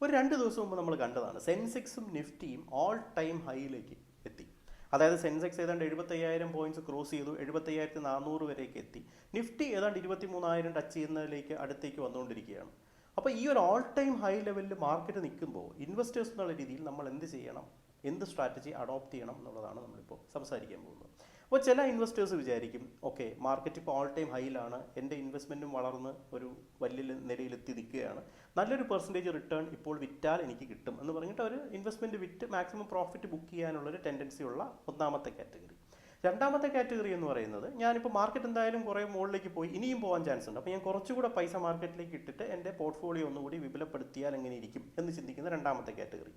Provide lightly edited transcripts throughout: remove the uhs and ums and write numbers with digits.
ഒരു 2 ദിവസം മുമ്പ് നമ്മൾ കണ്ടതാണ് സെൻസെക്സും നിഫ്റ്റിയും ഓൾ ടൈം ഹൈയിലേക്ക് എത്തി. അതായത് സെൻസെക്സ് ഏതാണ്ട് 75,000 പോയിന്റ്സ് ക്രോസ് ചെയ്തു, 75,400 വരേക്ക് എത്തി. നിഫ്റ്റി ഏതാണ്ട് 23,000 ടച്ച് ചെയ്യുന്നതിലേക്ക് അടുത്തേക്ക് വന്നുകൊണ്ടിരിക്കുകയാണ്. അപ്പോൾ ഈ ഒരു ഓൾ ടൈം ഹൈ ലെവലിൽ മാർക്കറ്റ് നിൽക്കുമ്പോൾ ഇൻവെസ്റ്റേഴ്സ് എന്നുള്ള രീതിയിൽ നമ്മൾ എന്ത് ചെയ്യണം, എന്ത് സ്ട്രാറ്റജി അഡോപ്റ്റ് ചെയ്യണം എന്നുള്ളതാണ് നമ്മളിപ്പോൾ സംസാരിക്കാൻ പോകുന്നത്. അപ്പോൾ ചില ഇൻവെസ്റ്റേഴ്സ് വിചാരിക്കും, ഓക്കെ മാർക്കറ്റ് ഇപ്പോൾ ഓൾ ടൈം ഹൈയിലാണ്, എൻ്റെ ഇൻവെസ്റ്റ്മെൻറ്റും വളർന്ന് ഒരു വലിയ നിലയിലെത്തി നിൽക്കുകയാണ്, നല്ലൊരു പെർസെൻറ്റേജ് റിട്ടേൺ ഇപ്പോൾ വിറ്റാൽ എനിക്ക് കിട്ടും എന്ന് പറഞ്ഞിട്ട് അവർ ഇൻവെസ്റ്റ്മെൻറ്റ് വിറ്റ് മാക്സിമം പ്രോഫിറ്റ് ബുക്ക് ചെയ്യാനുള്ളൊരു ടെൻഡൻസി ഉള്ള ഒന്നാമത്തെ കാറ്റഗറി. രണ്ടാമത്തെ കാറ്റഗറി എന്ന് പറയുന്നത്, ഞാനിപ്പോൾ മാർക്കറ്റ് എന്തായാലും കുറേ മുകളിലേക്ക് പോയി, ഇനിയും പോകാൻ ചാൻസ് ഉണ്ട്, അപ്പോൾ ഞാൻ കുറച്ചുകൂടെ പൈസ മാർക്കറ്റിലേക്ക് ഇട്ടിട്ട് എൻ്റെ പോർട്ട്ഫോളിയോ ഒന്നുകൂടി വിപുലപ്പെടുത്തിയാൽ എങ്ങനെ ഇരിക്കും എന്ന് ചിന്തിക്കുന്ന രണ്ടാമത്തെ കാറ്റഗറി.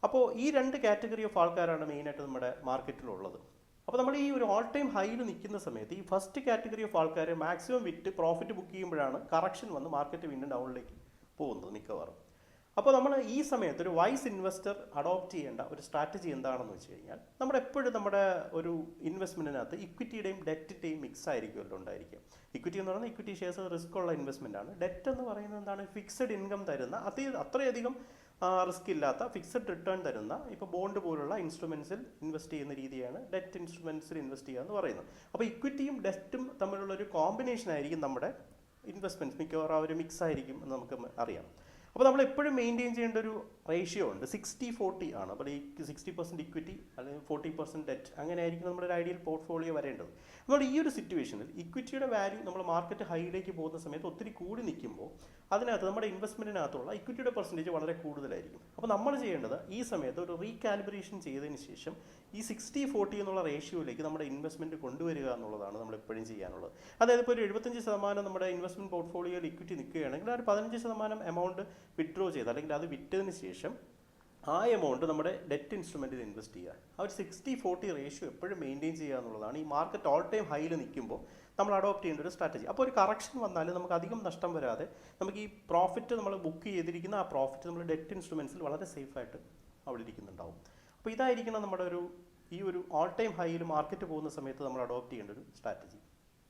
അപ്പോൾ ഈ രണ്ട് കാറ്റഗറി ഓഫ് ആൾക്കാരാണ് മെയിനായിട്ട് നമ്മുടെ മാർക്കറ്റിലുള്ളത്. അപ്പോൾ നമ്മൾ ഈ ഒരു ഓൾ ടൈം ഹൈയിൽ നിൽക്കുന്ന സമയത്ത് ഈ ഫസ്റ്റ് കാറ്റഗറി ഓഫ് ആൾക്കാർ മാക്സിമം വിറ്റ് പ്രോഫിറ്റ് ബുക്ക് ചെയ്യുമ്പോഴാണ് കറക്ഷൻ വന്ന് മാർക്കറ്റ് വീണ്ടും ഡൗണിലേക്ക് പോകുന്നത് മിക്കവാറും. അപ്പോൾ നമ്മൾ ഈ സമയത്ത് ഒരു വൈസ് ഇൻവെസ്റ്റർ അഡോപ്റ്റ് ചെയ്യേണ്ട ഒരു സ്ട്രാറ്റജി എന്താണെന്ന് വെച്ച് കഴിഞ്ഞാൽ, നമ്മുടെ എപ്പോഴും നമ്മുടെ ഒരു ഇൻവെസ്റ്റ്മെൻറ്റിനകത്ത് ഇക്വിറ്റിയുടെയും ഡെറ്റിൻ്റെയും മിക്സ് ആയിരിക്കുമല്ലോ ഉണ്ടായിരിക്കുക. ഇക്വിറ്റി എന്ന് പറയുന്നത് ഇക്വിറ്റി ഷെയർസ് റിസ്ക് ഉള്ള ഇൻവെസ്റ്റ്മെൻ്റ് ആണ്. ഡെറ്റ് എന്ന് പറയുന്നത് എന്താണ്, ഫിക്സഡ് ഇൻകം തരുന്ന അത്രയധികം റിസ്ക് ഇല്ലാത്ത ഫിക്സഡ് റിട്ടേൺ തരുന്ന, ഇപ്പോൾ ബോണ്ട് പോലുള്ള ഇൻസ്ട്രുമെൻസിൽ ഇൻവെസ്റ്റ് ചെയ്യുന്ന രീതിയാണ് ഡെറ്റ് ഇൻസ്ട്രുമെൻസിൽ ഇൻവെസ്റ്റ് ചെയ്യുക എന്ന് പറയുന്നത്. അപ്പോൾ ഇക്വിറ്റിയും ഡെറ്റും തമ്മിലുള്ള ഒരു കോമ്പിനേഷൻ ആയിരിക്കും നമ്മുടെ ഇൻവെസ്റ്റ്മെൻറ്റ്സ്, മിക്കവാറും ആ ഒരു മിക്സ് ആയിരിക്കും എന്ന് നമുക്ക് അറിയാം. അപ്പോൾ നമ്മൾ എപ്പോഴും മെയിൻറ്റെയിൻ ചെയ്യേണ്ട ഒരു റേഷ്യോ ഉണ്ട്, 60-40 ആണ്. അപ്പോൾ ഈ 60% ഇക്വിറ്റി അല്ലെങ്കിൽ 40% ഡെറ്റ്, അങ്ങനെ ആയിരിക്കും നമ്മുടെ ഒരു ഐഡിയൽ പോർട്ട്ഫോളിയോ വരേണ്ടത്. നമ്മൾ ഈ ഒരു സിറ്റുവേഷനിൽ ഇക്വിറ്റിയുടെ വാല്യൂ നമ്മൾ മാർക്കറ്റ് ഹൈയിലേക്ക് പോകുന്ന സമയത്ത് ഒത്തിരി കൂടി നിൽക്കുമ്പോൾ അതിനകത്ത് നമ്മുടെ ഇൻവെസ്റ്റ്മെൻറ്റിനകത്തുള്ള ഇക്വിറ്റിയുടെ പെർസെൻറ്റേജ് വളരെ കൂടുതലായിരിക്കും. അപ്പോൾ നമ്മൾ ചെയ്യേണ്ടത് ഈ സമയത്ത് ഒരു റീകാലിബ്രേഷൻ ചെയ്തതിന് ശേഷം ഈ 60-40 എന്നുള്ള റേഷ്യോയിലേക്ക് നമ്മുടെ ഇൻവെസ്റ്റ്മെൻറ്റ് കൊണ്ടുവരിക എന്നുള്ളതാണ് നമ്മൾ എപ്പോഴും ചെയ്യാനുള്ളത്. അതായത് ഇപ്പോൾ ഒരു 75% നമ്മുടെ ഇൻവെസ്റ്റ്മെൻറ്റ് പോർട്ട്ഫോളിയോയിൽ ഇക്വിറ്റി നിൽക്കുകയാണെങ്കിൽ ഒരു 15% എമൗണ്ട് വിഡ്രോ ചെയ്ത്, അല്ലെങ്കിൽ അത് വിറ്റതിന് ശേഷം ആ എമൗണ്ട് നമ്മുടെ ഡെറ്റ് ഇൻസ്ട്രുമെൻറ്റിൽ ഇൻവെസ്റ്റ് ചെയ്യുക. ആ ഒരു 60-40 റേഷ്യോ എപ്പോഴും മെയിൻറ്റെയിൻ ചെയ്യുക എന്നുള്ളതാണ് ഈ മാർക്കറ്റ് ഓൾ ടൈം ഹൈയിൽ നിൽക്കുമ്പോൾ നമ്മൾ അഡോപ്റ്റ് ചെയ്യേണ്ട ഒരു സ്ട്രാറ്റജി. അപ്പോൾ ഒരു കറക്ഷൻ വന്നാൽ നമുക്ക് അധികം നഷ്ടം വരാതെ നമുക്ക് ഈ പ്രോഫിറ്റ് നമ്മൾ ബുക്ക് ചെയ്തിരിക്കുന്ന ആ പ്രോഫിറ്റ് നമ്മൾ ഡെറ്റ് ഇൻസ്ട്രുമെൻസിൽ വളരെ സേഫായിട്ട് അവിടെ ഇരിക്കുന്നുണ്ടാവും. അപ്പോൾ ഇതായിരിക്കണം നമ്മുടെ ഈ ഒരു ഓൾ ടൈം ഹൈയിൽ മാർക്കറ്റ് പോകുന്ന സമയത്ത് നമ്മൾ അഡോപ്റ്റ് ചെയ്യേണ്ട ഒരു സ്ട്രാറ്റജി.